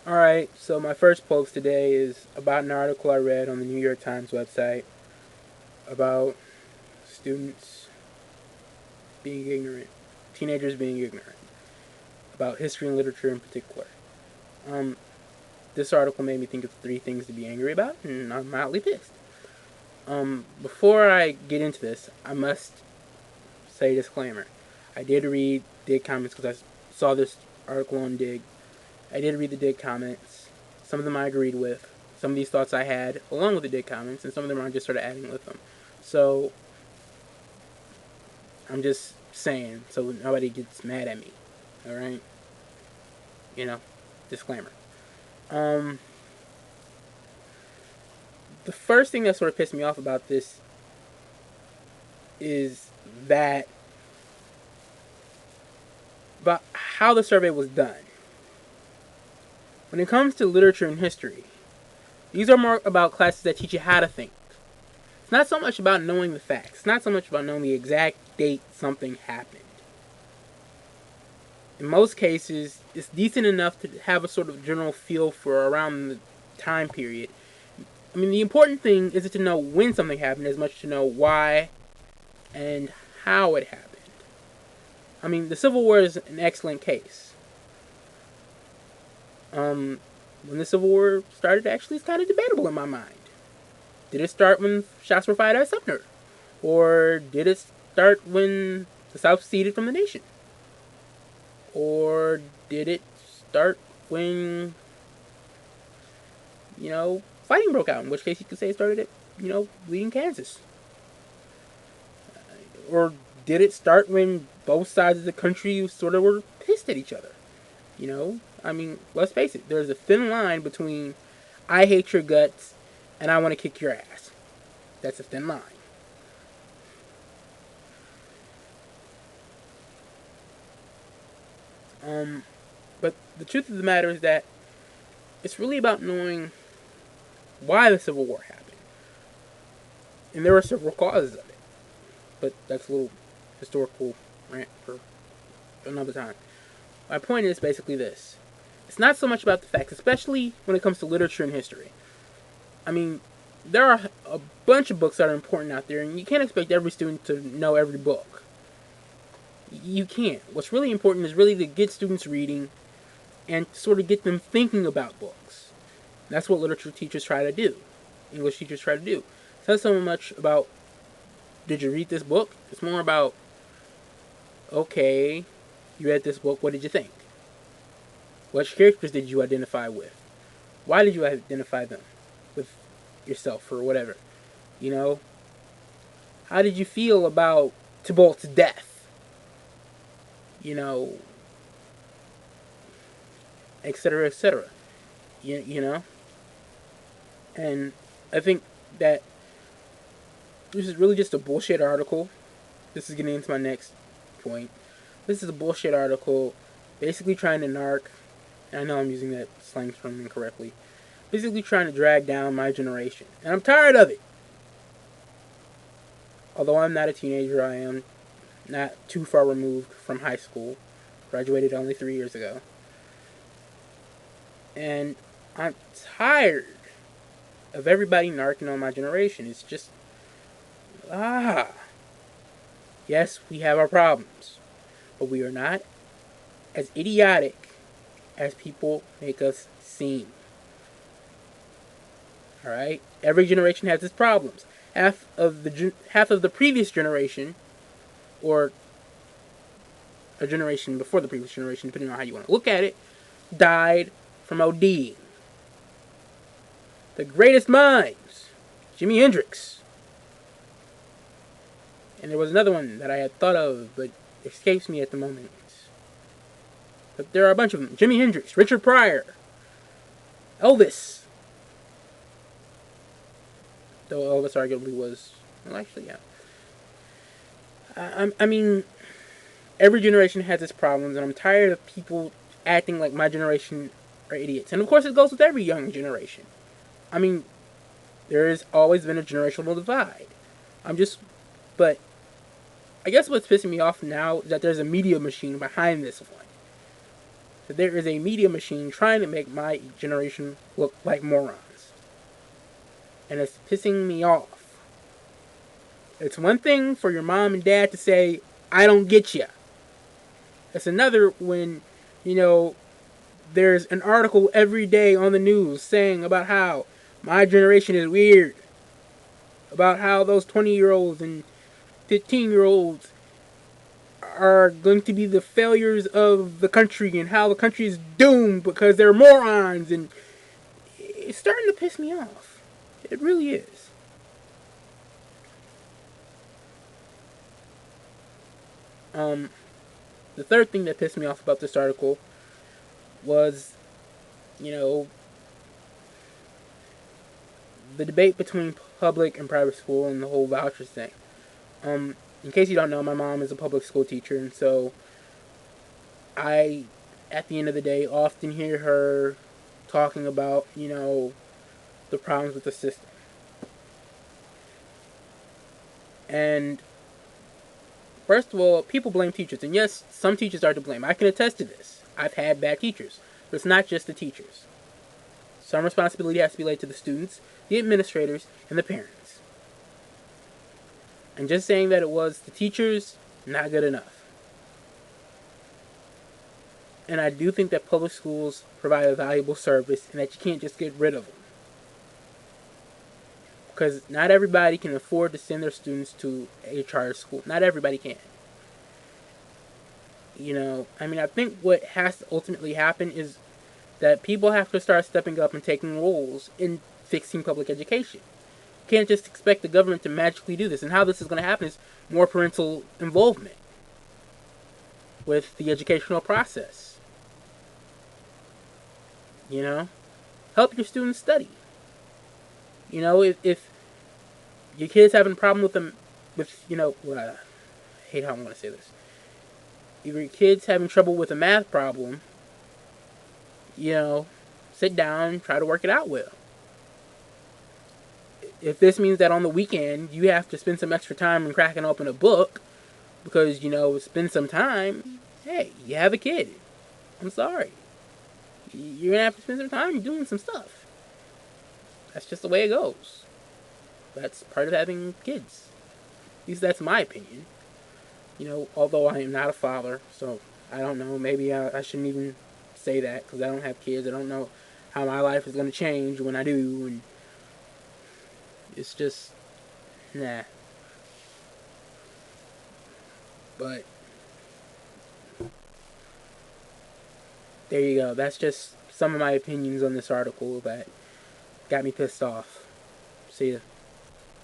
Alright, so my first post today is about an article I read on the New York Times website about students being ignorant, teenagers being ignorant, about history and literature in particular. Um, this article made me think of three things to be angry about, and I'm mildly pissed. Before I get into this, I must say disclaimer. I did read Dig comments because I saw this article on Dig. I did read the Dig comments. Some of them I agreed with. Some of these thoughts I had along with the Dig comments, and some of them I just started adding with them. So I'm just saying, so nobody gets mad at me. All right, disclaimer. Um, the first thing that sort of pissed me off about this is that about how the survey was done. When it comes to literature and history, these are more about classes that teach you how to think. It's not so much about knowing the facts. It's not so much about knowing the exact date something happened. In most cases, it's decent enough to have a sort of general feel for around the time period. I mean, the important thing isn't to know when something happened as much to know why and how it happened. I mean, the Civil War is an excellent case. When the Civil War started, actually, it's kind of debatable in my mind. Did it start when shots were fired at Sumter? Or did it start when the South seceded from the nation? Or did it start when, fighting broke out? In which case you could say it started at, Bleeding Kansas. Or did it start when both sides of the country sort of were pissed at each other? I mean, let's face it, there's a thin line between I hate your guts and I want to kick your ass. That's a thin line. But the truth of the matter is that it's really about knowing why the Civil War happened. And there are several causes of it. But that's a little historical rant for another time. My point is basically this. It's not so much about the facts, especially when it comes to literature and history. I mean, there are a bunch of books that are important out there, and you can't expect every student to know every book. You can't. What's really important is really to get students reading and sort of get them thinking about books. That's what literature teachers try to do. English teachers try to do. It's not so much about, did you read this book? It's more about, okay, you read this book, what did you think? Which characters did you identify with? Why did you identify them with yourself or whatever? How did you feel about Tybalt's death? Etc., etc. And I think that this is really just a bullshit article. This is getting into my next point. This is a bullshit article, basically trying to narc. I know I'm using that slang term incorrectly. Basically trying to drag down my generation. And I'm tired of it. Although I'm not a teenager, I am not too far removed from high school. Graduated only 3 years ago. And I'm tired of everybody narking on my generation. It's just, yes, we have our problems. But we are not as idiotic as people make us seem. Alright? Every generation has its problems. Half of the previous generation, or a generation before the previous generation, depending on how you want to look at it, died from ODing. The greatest minds, Jimi Hendrix. And there was another one that I had thought of, but escapes me at the moment. But there are a bunch of them. Jimi Hendrix, Richard Pryor, Elvis. Though Elvis arguably was, well, actually, yeah. I mean, every generation has its problems, and I'm tired of people acting like my generation are idiots. And of course, it goes with every young generation. I mean, there has always been a generational divide. But I guess what's pissing me off now is that there's a media machine behind this one. that there is a media machine trying to make my generation look like morons. And it's pissing me off. It's one thing for your mom and dad to say, I don't get ya. It's another when, you know, there's an article every day on the news saying about how my generation is weird. About how those 20-year-olds and 15-year-olds are going to be the failures of the country and how the country is doomed because they're morons. And it's starting to piss me off. It really is. The third thing that pissed me off about this article was, you know, the debate between public and private school and the whole voucher thing. In case you don't know, my mom is a public school teacher, and so I, at the end of the day, often hear her talking about, you know, the problems with the system. And first of all, people blame teachers, and yes, some teachers are to blame. I can attest to this. I've had bad teachers, but it's not just the teachers. Some responsibility has to be laid to the students, the administrators, and the parents. And just saying that it was the teachers, not good enough. And I do think that public schools provide a valuable service and that you can't just get rid of them. Because not everybody can afford to send their students to a charter school. Not everybody can. You know, I mean, I think what has to ultimately happen is that people have to start stepping up and taking roles in fixing public education. You can't just expect the government to magically do this. And how this is going to happen is more parental involvement with the educational process. You know, help your students study. You know, if your kid's having a problem with them, with, you know, I hate how I'm going to say this. If your kid's having trouble with a math problem, you know, sit down, try to work it out with them. If this means that on the weekend you have to spend some extra time in cracking open a book because, you know, spend some time, hey, you have a kid. I'm sorry. You're going to have to spend some time doing some stuff. That's just the way it goes. That's part of having kids. At least that's my opinion. You know, although I am not a father, so I don't know. Maybe I shouldn't even say that because I don't have kids. I don't know how my life is going to change when I do. And it's just, nah. But there you go. That's just some of my opinions on this article that got me pissed off. See ya.